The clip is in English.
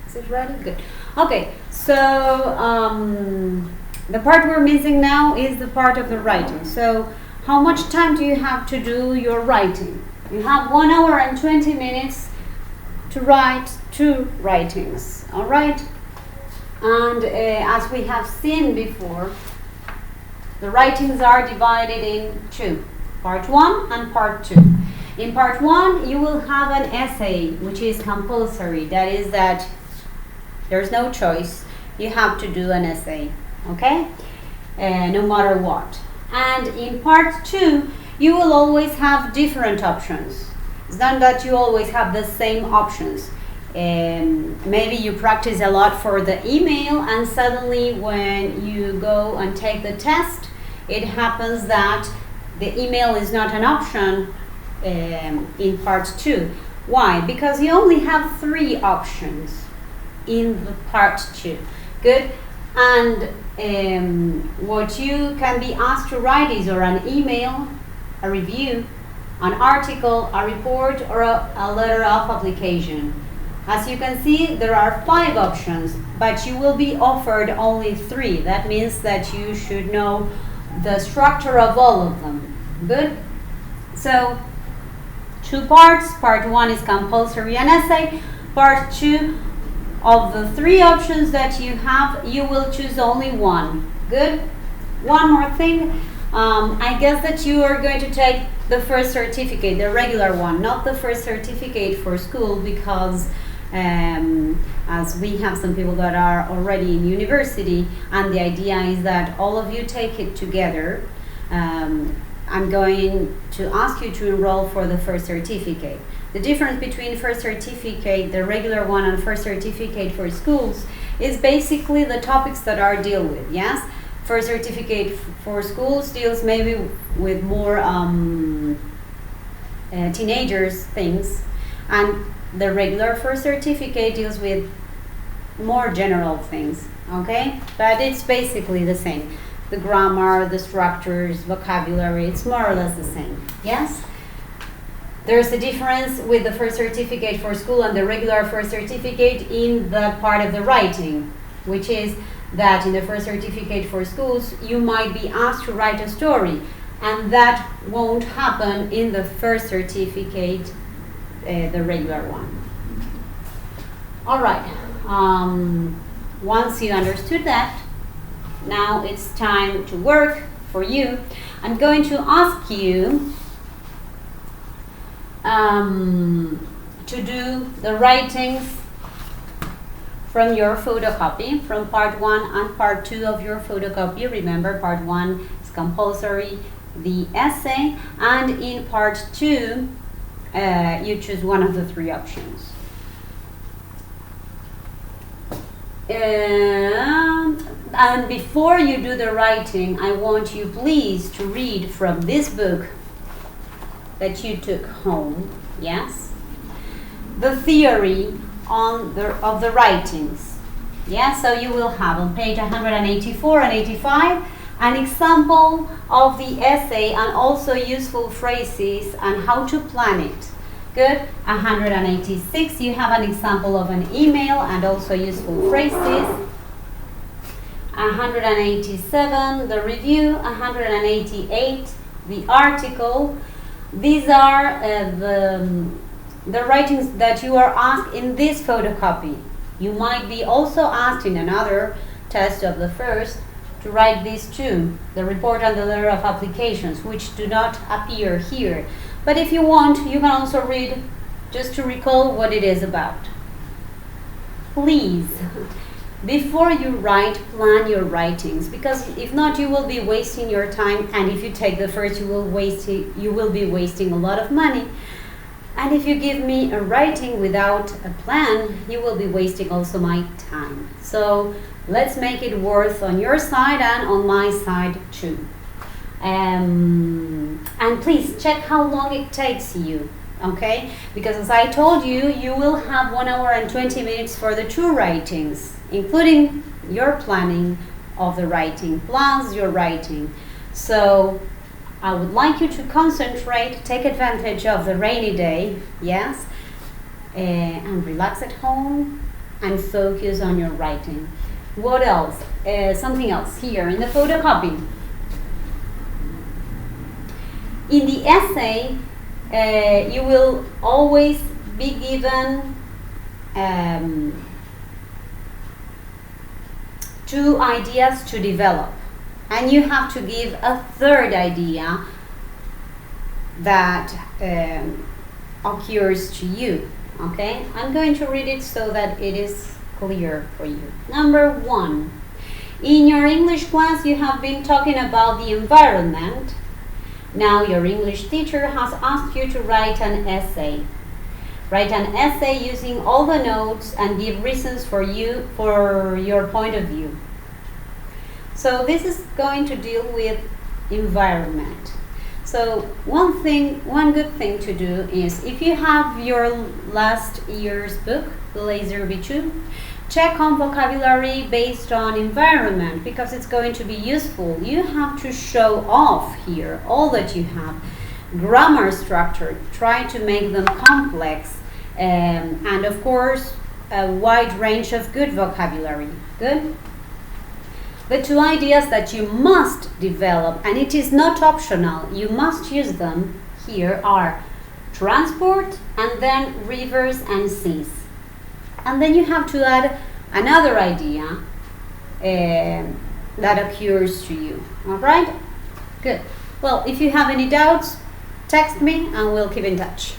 Is it ready? Good. Okay, so the part we're missing now is the part of the writing. So how much time do you have to do your writing? You have 1 hour and 20 minutes to write 2 writings, all right? And as we have seen before, the writings are divided in 2, part 1 and part 2. In part 1, you will have an essay, which is compulsory. That is that there's no choice. You have to do an essay, okay? No matter what. And in part 2, you will always have different options. It's not that you always have the same options. Maybe you practice a lot for the email, and suddenly when you go and take the test, it happens that the email is not an option in part 2. Why? Because you only have 3 options in the part 2. Good. And what you can be asked to write is or an email, a review, an article, a report, or a letter of application. As you can see, there are 5 options, but you will be offered only 3. That means that you should know the structure of all of them. Good? So 2 parts. Part 1 is compulsory and essay. Part 2, of the 3 options that you have, you will choose only 1. Good? One more thing. I guess that you are going to take the first certificate, the regular one, not the first certificate for school, because as we have some people that are already in university, and the idea is that all of you take it together. I'm going to ask you to enroll for the first certificate. The difference between first certificate, the regular one, and first certificate for schools is basically the topics that are dealt with, yes? First certificate for schools deals maybe with more teenagers things, and the regular first certificate deals with more general things, okay? But it's basically the same. The grammar, the structures, vocabulary, it's more or less the same, yes? There's a difference with the first certificate for school and the regular first certificate in the part of the writing, which is that in the first certificate for schools, you might be asked to write a story, and that won't happen in the first certificate, the regular one. All right, once you understood that, now it's time to work for you. I'm going to ask you to do the writings from your photocopy, from part 1 and part 2 of your photocopy. Remember, part 1 is compulsory, the essay, and in part 2, you choose one of the 3 options. And before you do the writing, I want you please to read from this book that you took home, yes? The theory of the writings. Yeah, so you will have on page 184 and 85 an example of the essay and also useful phrases and how to plan it. Good. 186, you have an example of an email and also useful phrases. 187, the review. 188, the article. These are the writings that you are asked in this photocopy. You might be also asked in another test of the first to write these 2, the report and the letter of applications, which do not appear here. But if you want, you can also read just to recall what it is about. Please, before you write, plan your writings, because if not, you will be wasting your time, and if you take the first, you will be wasting a lot of money. And if you give me a writing without a plan, you will be wasting also my time. So let's make it worth on your side and on my side too. And please check how long it takes you, okay? Because as I told you, you will have 1 hour and 20 minutes for the 2 writings, including your planning of the writing, plus your writing. So I would like you to concentrate, take advantage of the rainy day, yes, and relax at home, and focus on your writing. What else? Something else here in the photocopy. In the essay, you will always be given 2 ideas to develop, and you have to give a 3rd idea that occurs to you. Okay, I'm going to read it so that it is clear for you. Number 1. In your English class, you have been talking about the environment. Now your English teacher has asked you to write an essay. Write an essay using all the notes and give reasons for your point of view. So this is going to deal with environment. So one good thing to do is, if you have your last year's book, the Laser B2, check on vocabulary based on environment, because it's going to be useful. You have to show off here all that you have. Grammar structure, try to make them complex, and of course a wide range of good vocabulary. Good? The 2 ideas that you must develop, and it is not optional, you must use them here, are transport and then rivers and seas. And then you have to add another idea that occurs to you. Alright? Good. Well, if you have any doubts, text me and we'll keep in touch.